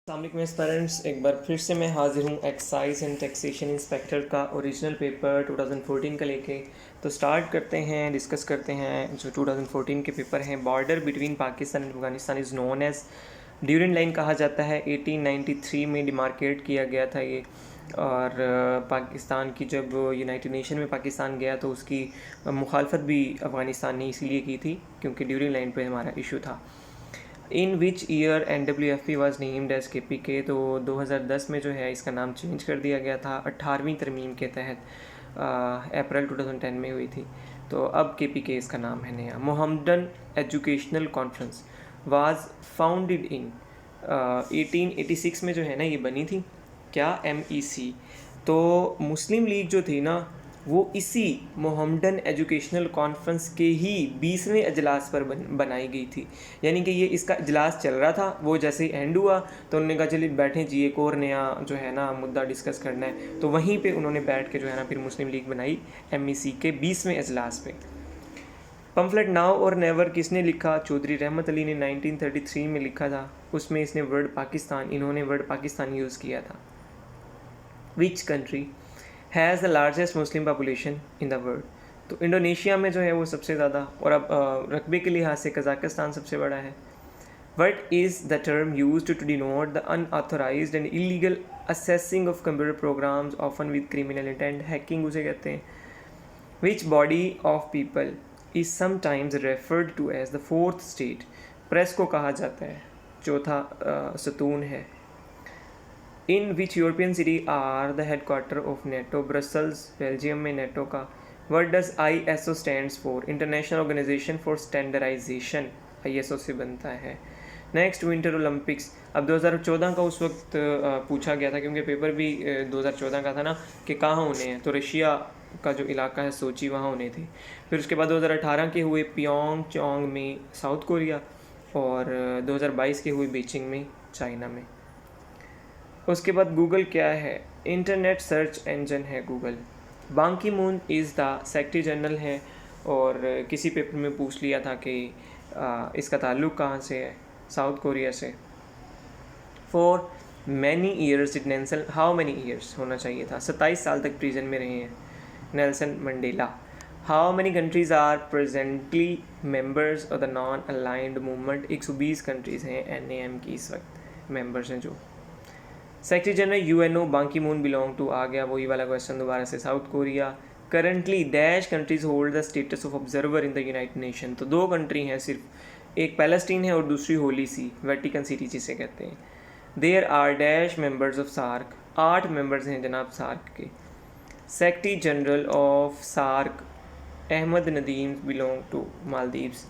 अस्सलाम पेरेंट्स, एक बार फिर से मैं हाजिर हूँ एक्साइज एंड टैक्सेशन इंस्पेक्टर का ओरिजिनल पेपर 2014 का लेके। तो स्टार्ट करते हैं, डिस्कस करते हैं जो 2014 के पेपर हैं। Border between Pakistan and Afghanistan is known as during line कहा जाता है। 1893 में डिमार्केट किया गया था ये। और पाकिस्तान की जब यूनाइटेड नेशन में पाकिस्तान गया तो उसकी मुखालफत भी अफ़गानिस्तान ने इसलिए की थी क्योंकि ड्यूरिंग लाइन पे हमारा इशू था। In which year NWFP was named as KPK। तो 2010 में जो है इसका नाम चेंज कर दिया गया था 18वीं तरमीम के तहत, अप्रैल 2010 में हुई थी। तो अब KPK इसका नाम है नया। Mohammedan educational conference was founded in 1886 में जो है ना ये बनी थी। क्या MEC। तो मुस्लिम लीग जो थी ना वो इसी मोहम्मदन एजुकेशनल कॉन्फ्रेंस के ही 20वें अजलास पर बनाई गई थी। यानी कि ये इसका इजलास चल रहा था, वो जैसे ही एंड हुआ तो उन्होंने कहा चलिए बैठें जी, एक और नया जो है ना मुद्दा डिस्कस करना है। तो वहीं पे उन्होंने बैठ के जो है ना फिर मुस्लिम लीग बनाई MEC के 20वें अजलास पे। पम्फलेट नाउ और नेवर किसने लिखा? चौधरी रहमत अली ने 1933 में लिखा था। उसमें इसने इन्होंने वर्ड पाकिस्तान यूज़ किया था। Which country has the largest Muslim population in the world? तो इंडोनेशिया में जो है वो सबसे ज़्यादा, और अब रकबे के लिहाज से कज़ाकिस्तान सबसे बड़ा है। What is the term use to denote the unauthorised and illegal accessing of computer programs often with criminal intent? Hacking उसे कहते हैं। Which body of people is sometimes referred to as the fourth state? Press को कहा जाता है चौथा सतून है। In which European city are the headquarter of NATO? Brussels Belgium में नेटो का। What does ISO stands for? International organisation for standardisation, ISO से बनता है। Next winter Olympics. अब 2014 का उस वक्त पूछा गया था क्योंकि पेपर भी 2014 का था ना कि कहाँ होने हैं। तो रशिया का जो इलाका है सोची, वहाँ होने थे। फिर उसके बाद 2018 के हुए प्योंगचांग में साउथ कोरिया, और 2022 के हुए बीजिंग में चाइना में। उसके बाद गूगल क्या है? इंटरनेट सर्च इंजन है गूगल। बान की moon is the secretary general है, और किसी पेपर में पूछ लिया था कि इसका ताल्लुक़ कहाँ से है? साउथ कोरिया से। For many years did Nelson, how many years होना चाहिए था, 27 साल तक प्रिजन में रहे हैं Nelson Mandela. How many countries are presently members of the non aligned movement? 120 countries हैं NAM की इस वक्त मेम्बर्स हैं जो। सेक्रेटरी जनरल UNO बान की मून बिलोंग टू, आ गया वही वाला क्वेश्चन दोबारा से। South Korea. Currently dash countries hold the status of observer in the United nation? तो 2 कंट्री हैं सिर्फ, एक पैलेस्टीन है और दूसरी होली सी, वेटिकन सिटी जिसे कहते हैं। There are dash members of SAARC? 8 members हैं जनाब सार्क के। Secretary general of SAARC Ahmad Nadeem belong to Maldives.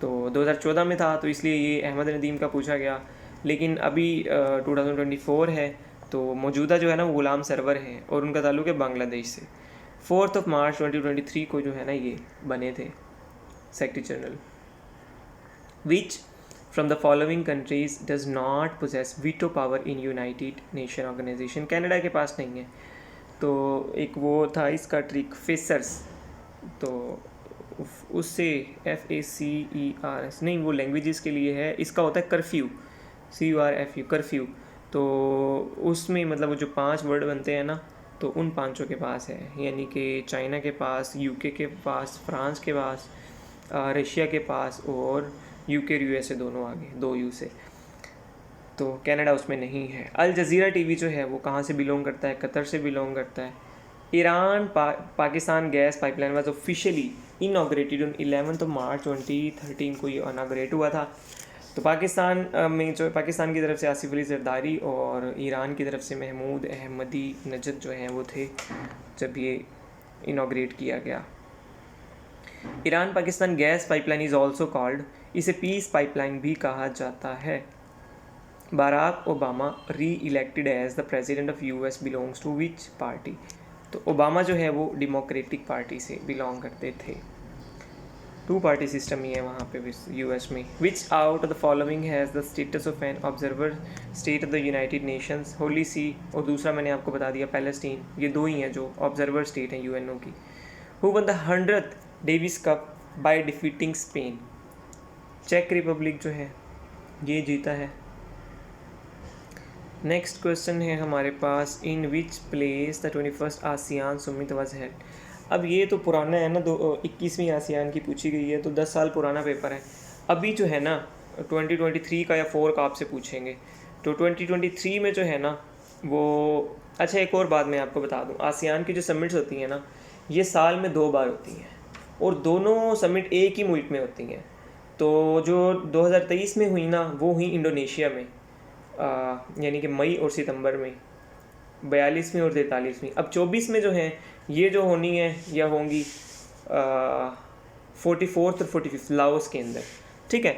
तो 2014 में था तो इसलिए ये अहमद नदीम का पूछा गया, लेकिन अभी 2024 है तो मौजूदा जो है ना वो गुलाम सरवर हैं और उनका ताल्लुक़ है बांग्लादेश से। 4 मार्च 2023 को जो है ना ये बने थे secretary general. Which from the following countries does not possess veto power in United Nation Organisation? Canada के पास नहीं है। तो एक वो था इसका ट्रिक फेसर्स, तो उससे FACERS नहीं, वो लैंग्वेजेस के लिए है। इसका होता है कर्फ्यू, CURFU कर्फ्यू। तो उसमें मतलब वो जो 5 वर्ड बनते हैं ना, तो उन 5 के पास है। यानी कि चाइना के पास, UK के पास, फ्रांस के पास, रशिया के पास, और UK USA दोनों आगे 2 U से। तो कनाडा उसमें नहीं है। अल जज़ीरा TV जो है वो कहाँ से बिलोंग करता है? कतर से बिलोंग करता है। Iran Pakistan gas pipeline was officially inaugurated on 11 मार्च 2013 को ये इनॉग्रेट हुआ था। तो पाकिस्तान में जो पाकिस्तान की तरफ से आसिफ अली जरदारी और ईरान की तरफ से महमूद अहमदी नजद जो हैं वो थे जब ये इनॉग्रेट किया गया। Iran Pakistan gas pipeline is also called, इसे पीस पाइपलाइन भी कहा जाता है। Barack Obama re elected as the president of US belongs to which party? तो ओबामा जो है वो डेमोक्रेटिक पार्टी से बिलोंग करते थे। 2 पार्टी सिस्टम ही है वहाँ पे US में। Which out of the following has the status of an observer state of the United Nations? Holy See, और दूसरा मैंने आपको बता दिया पैलेस्टीन। ये 2 ही हैं जो ऑब्जर्वर स्टेट हैं UNO की। Who won the 100th Davis cup by defeating Spain? चेक रिपब्लिक जो है ये जीता है। नेक्स्ट क्वेश्चन है हमारे पास, in which place the 21st ASEAN summit was held. अब ये तो पुराना है ना, 21वीं आसियान की पूछी गई है, तो 10 साल पुराना पेपर है। अभी जो है ना 2023 का या 4 का आपसे पूछेंगे, तो 2023 में जो है ना वो, अच्छा एक और बात मैं आपको बता दूं, आसियान की जो समिट्स होती हैं ना, ये साल में 2 बार होती हैं और दोनों समिट एक ही मुल्क में होती हैं। तो जो 2023 में हुई ना, वो हुई इंडोनेशिया में, यानी कि मई और सितंबर में, 42वीं और 43वीं। अब 24 में जो है ये जो होनी है या होंगी 44th और 45th लाओस के अंदर, ठीक है।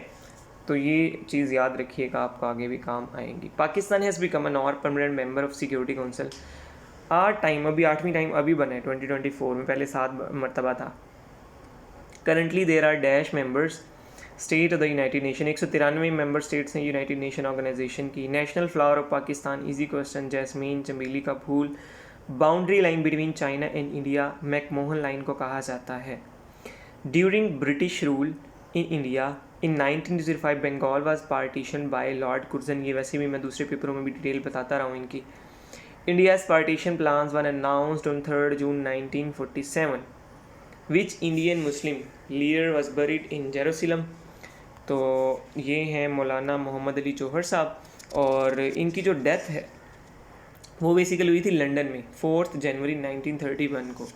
तो ये चीज़ याद रखिएगा, आपको आगे भी काम आएंगी। पाकिस्तान हैज़ बिकम एन और permanent member of security council. 8वीं टाइम अभी बना है 2024 में, पहले 7 मरतबा था। Currently there are dash members state of the United Nation, 193 member states हैं यूनाइटेड नेशन ऑर्गेनाइजेशन की। National flower of Pakistan, easy question, jasmine, चमेली का फूल। Boundary line between China and India, McMahon line को कहा जाता है। During British rule in India in 1905 Bengal was partition by Lord Curzon. ये वैसे भी मैं दूसरे पेपरों में भी डिटेल बताता रहा हूँ इनकी। India's partition plans were announced on 3 June 1947। Which Indian Muslim leader was buried in Jerusalem. तो ये हैं मौलाना मोहम्मद अली जौहर साहब, और इनकी जो डेथ है वो बेसिकली हुई थी लंदन में 4 जनवरी 1931 को,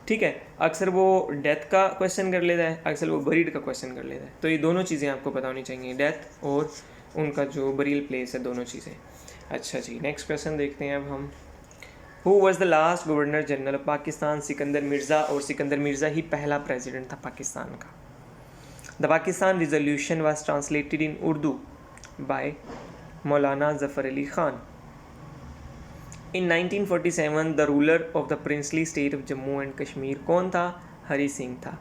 ठीक है। अक्सर वो डेथ का क्वेश्चन कर लेता है, अक्सर वो बरीड का क्वेश्चन कर लेता है, तो ये दोनों चीज़ें आपको पता होनी चाहिए, डेथ और उनका जो बरील प्लेस है, दोनों चीज़ें। अच्छा जी, नेक्स्ट क्वेश्चन देखते हैं अब हम। Who was the last governor general of Pakistan. Sikandar Mirza, और सिकंदर मिर्ज़ा ही पहला प्रेसिडेंट था पाकिस्तान का। The Pakistan resolution was translated in Urdu by Maulana Zafar Ali Khan. In 1947 the ruler of the princely state of Jammu and Kashmir कौन था? हरी सिंह था।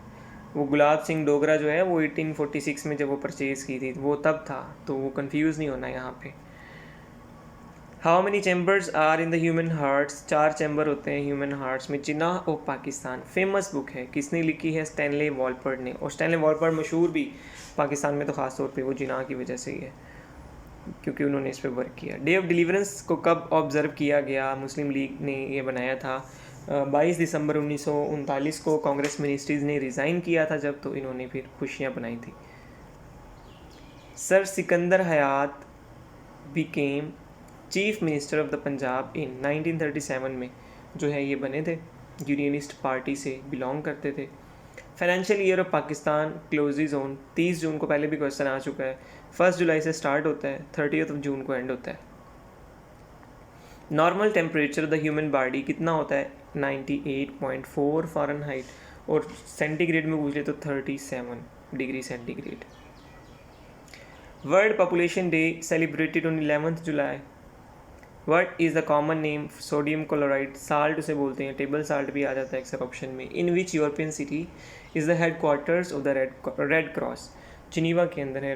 वो गुलाब सिंह डोगरा जो है वो 1846 में जब वो परचेज़ की थी वो तब था, तो वो कंफ्यूज नहीं होना यहाँ पे। How many chambers are in the human hearts. 4 chamber होते हैं ह्यूमन हार्ट्स में। Jinnah of Pakistan famous book है, किसने लिखी है? स्टैनले वॉलपर्ट ने। और स्टैनले वॉलपर्ट मशहूर भी पाकिस्तान में तो ख़ास तौर पे वो जिनाह की वजह से ही है, क्योंकि उन्होंने इस पर वर्क किया। डे ऑफ डिलीवरेंस को कब ऑब्ज़र्व किया गया? मुस्लिम लीग ने ये बनाया था 22 दिसंबर 1939 को। कांग्रेस मिनिस्ट्रीज़ ने रिज़ाइन किया था जब, तो इन्होंने फिर खुशियाँ बनाई थी। Sir Sikandar Hayat became chief minister of the Punjab in 1937 में जो है ये बने थे, यूनियनिस्ट पार्टी से बिलोंग करते थे। Financial year of Pakistan closes on 30 June को, पहले भी क्वेश्चन आ चुका है। 1 जुलाई से स्टार्ट होता है, 30 जून को एंड होता है। Normal temperature the human body कितना होता है? 98.4 फ़ारेनहाइट, और सेंटीग्रेड में पूछ ले तो 37 degree centigrade. World population day celebrated on 11 July. What is the common name sodium chloride, salt उसे बोलते हैं, टेबल साल्ट भी आ जाता है अक्सर ऑप्शन में। In which European city is the headquarters of the red cross. Geneva के अंदर है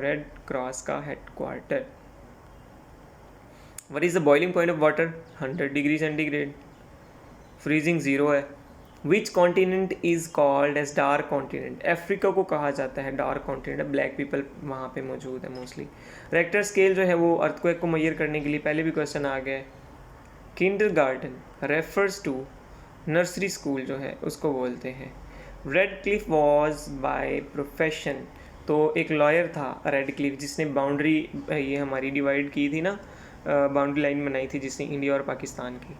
रेड क्रॉस का headquarter. What is the boiling point of water? 100 degree centigrade. Freezing 0 है। Which continent is called as dark continent. Africa को कहा जाता है dark continent, black people वहाँ पे मौजूद है मोस्टली। रेक्टर स्केल जो है वो अर्थक्वेक को मेजर करने के लिए, पहले भी क्वेश्चन आ गया है। Kindergarten refers to nursery school जो है उसको बोलते हैं। Radcliffe was by profession, तो एक लॉयर था रेड क्लिफ जिसने बाउंड्री ये हमारी डिवाइड की थी ना, बाउंड्री लाइन बनाई थी जिसने इंडिया और पाकिस्तान की।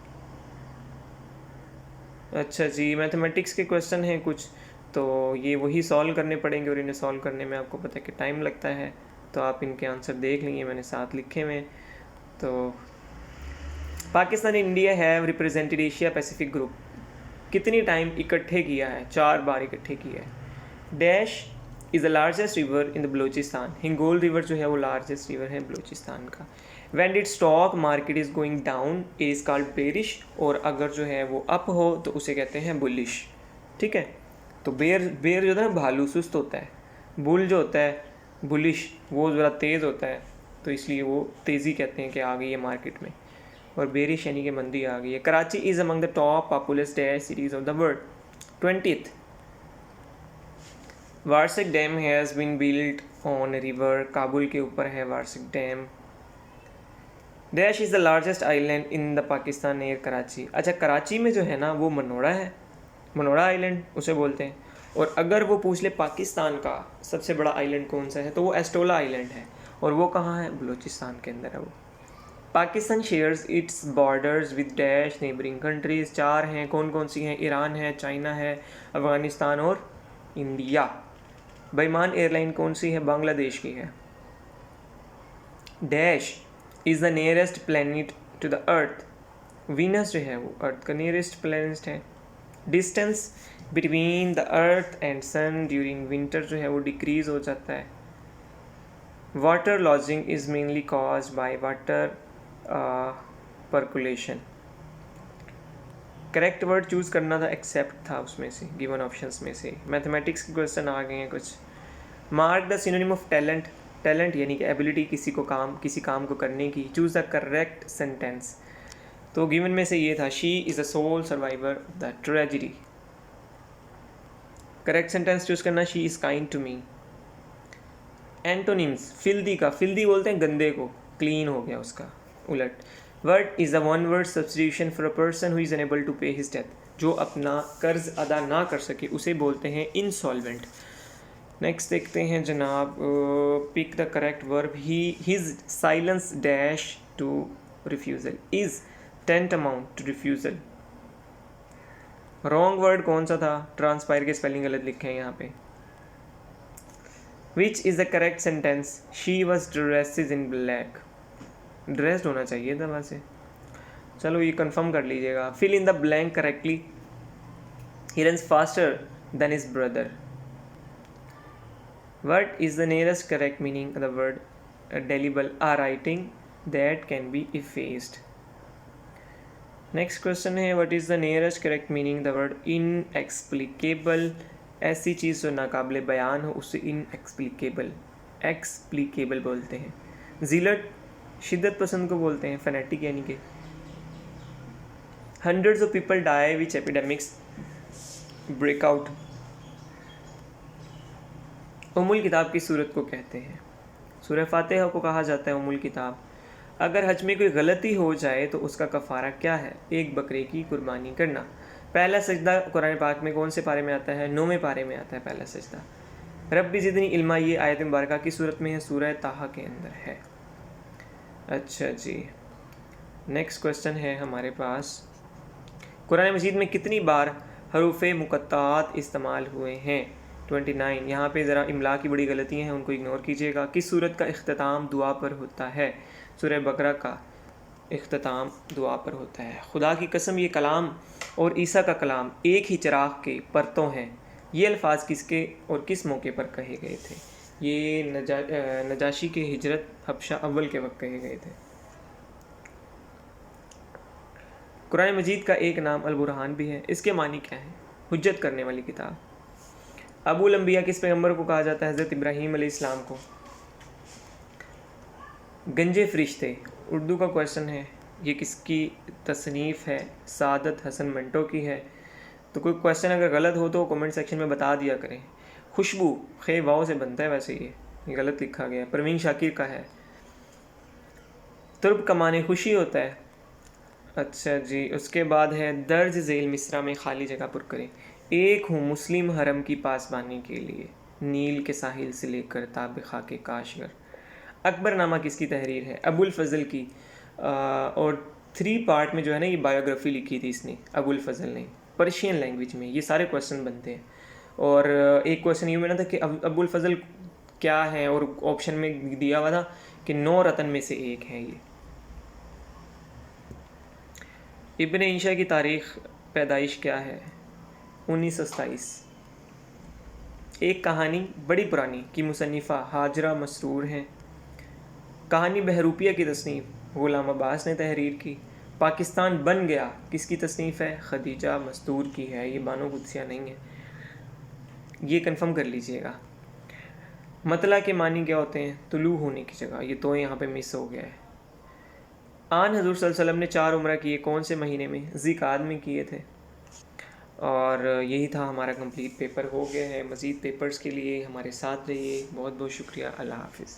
अच्छा जी, मैथमेटिक्स के क्वेश्चन हैं कुछ, तो ये वही सॉल्व करने पड़ेंगे, और इन्हें सॉल्व करने में आपको पता है कि टाइम लगता है, तो आप इनके आंसर देख लीजिए, मैंने साथ लिखे हुए। तो Pakistan and India have represented Asia Pacific group कितनी टाइम इकट्ठे किया है? 4 बार इकट्ठे किया है। Dash is the largest river in the Balochistan. Hingol river जो है वो लार्जेस्ट रिवर है बलूचिस्तान का। When did stock market is going down it is called bearish, और अगर जो है वो अप हो तो उसे कहते हैं बुलिश, ठीक है। तो बेर जो होता है ना भालू सुस्त होता है, बुल जो होता है बुलिश वो ज़रा तेज़ होता है, तो इसलिए वो तेज़ी कहते हैं कि आ गई है मार्केट में, और बेरिश यानी कि मंदी आ गई है। Karachi is among the top populous dash cities of the world. 20th Warsak dam has been built on river. Kabul के ऊपर है Warsak dam. Dash is the largest island in the Pakistan near Karachi. अच्छा, कराची में जो है ना वो मनोड़ा है, मनोड़ा आइलैंड उसे बोलते हैं। और अगर वो पूछ ले पाकिस्तान का सबसे बड़ा आइलैंड कौन सा है तो वो एस्टोला आइलैंड है, और वो कहाँ है, बलूचिस्तान के अंदर है वो। Pakistan shares it's borders with dash neighbouring countries. 4 हैं, कौन कौन सी हैं, ईरान है, चाइना है, अफ़गानिस्तान और इंडिया। बेईमान एयरलाइन कौन सी है, बांग्लादेश की है। Dash is the nearest planet to the earth. Venus जो है वो अर्थ का नियरेस्ट प्लैनेट है। Distance between the earth and sun during winter जो है वो डिक्रीज हो जाता है। Water logging is mainly cause by water percolation. Correct word choose करना था, एक्सेप्ट था उसमें से, गिवन ऑप्शंस में से। मैथमेटिक्स के क्वेश्चन आ गए हैं कुछ। Mark the synonym of talent. Talent यानी कि एबिलिटी किसी काम को करने की। Choose the correct sentence. तो गिवन में से ये था, she is a sole survivor of the tragedy. Correct sentence choose करना, she is kind to me. Antonyms, filthy का, फिल्दी बोलते हैं गंदे को, क्लीन हो गया उसका उलट। Word is a one word substitution for a person who is unable to पे हिज डेट। जो अपना कर्ज अदा ना कर सके उसे बोलते हैं इंसॉल्वेंट। नेक्स्ट देखते हैं जनाब, pick the correct verb. His silence dash to refusal is tantamount to refusal. Wrong word कौन सा था, ट्रांसपायर के स्पेलिंग गलत लिखे हैं यहाँ पे। Which is the correct sentence, she was dressed in black. Dressed होना चाहिए था वैसे, चलो ये कंफर्म कर लीजिएगा। Fill in the blank correctly. He runs faster than his brother. What is the nearest correct meaning of the word delible? A writing that can be effaced. Next question है, what is the nearest correct meaning of the word inexplicable? ऐसी चीज़ जो नाकाबिले बयान हो उसे inexplicable explicable बोलते हैं। जिलट शिद्दत पसंद को बोलते हैं, फैनेटिक यानी कि। Hundreds of people die which epidemics break out. उमुल किताब की सूरत को कहते हैं। सूरह फातिहा को कहा जाता है उमुल किताब। अगर हज में कोई गलती हो जाए तो उसका कफ़ारा क्या है, एक बकरे की कुर्बानी करना। पहला सजदा कुरान पाक में कौन से पारे में आता है, 9वें पारे में आता है पहला सजदा। रब्बी ज़िदनी इल्मा, ये आयत मुबारका की सूरत में है, सूरह ताहा के अंदर है। अच्छा जी, नेक्स्ट क्वेश्चन है हमारे पास, कुरान मजीद में कितनी बार हरूफ मुक़त्तात इस्तेमाल हुए हैं। 29। यहाँ पे ज़रा इमला की बड़ी गलतियाँ हैं, उनको इग्नोर कीजिएगा। किस सूरत का इख्तिताम दुआ पर होता है, सूरह बकरा का इख्तिताम दुआ पर होता है। खुदा की कसम, ये कलाम और ईसा का कलाम एक ही चिराग के परतों हैं। ये अल्फाज किसके और किस मौके पर कहे गए थे, ये नजाशी के हिजरत हबशा अव्वल के वक्त कहे गए थे। कुरान मजीद का एक नाम अल बुरहान भी है, इसके मानी क्या है, हुज्जत करने वाली किताब। अबुल अंबिया किस पैगम्बर को कहा जाता है, हज़रत इब्राहीम अलैहिस्सलाम को। गंजे फरिश्ते उर्दू का क्वेश्चन है, ये किसकी तसनीफ़ है, सादत हसन मंटो की है। तो कोई क्वेश्चन अगर गलत हो तो कमेंट सेक्शन में बता दिया करें। खुशबू खे वाव से बनता है, वैसे ये गलत लिखा गया, परवीन शाकिर का है। तुर्ब का माने खुशी होता है। अच्छा जी, उसके बाद है दर्ज झेल मिसरा में खाली जगह पुर करें। एक हूँ मुस्लिम हरम की पासबानी के लिए, नील के साहिल से लेकर ताब खाके काशगर। अकबरनामा किसकी तहरीर है, अबुल फजल की। और 3 पार्ट में जो है ना ये बायोग्राफी लिखी थी इसने, अबुल फजल ने, पर्शियन लैंग्वेज में। ये सारे क्वेश्चन बनते हैं। और एक क्वेश्चन ये बना था कि अबुल फजल क्या है, और ऑप्शन में दिया हुआ था कि 9 रतन में से एक है ये। इब्न इंशा की तारीख़ पैदाइश क्या है, 1927। एक कहानी बड़ी पुरानी की मुसन्निफ़ा हाजरा मसरूर हैं। कहानी बहरूपिया की तसनीफ़ ग़ुलाम अब्बास ने तहरीर की। पाकिस्तान बन गया किसकी तसनीफ़ है, खदीजा मस्तूर की है, ये बानो कुदसिया नहीं है, ये कंफर्म कर लीजिएगा। मतला के मानी क्या होते हैं, तुलू होने की जगह, ये तो यहाँ पे मिस हो गया है। आन हज़ूर सल्लल्लाहु अलैहि वसल्लम ने 4 उम्रा किए कौन से महीने में, ज़िकाद में किए थे। और यही था हमारा कंप्लीट पेपर हो गया है। मज़ीद पेपर्स के लिए हमारे साथ रहिए। बहुत बहुत शुक्रिया। अल्लाह हाफ़िज़।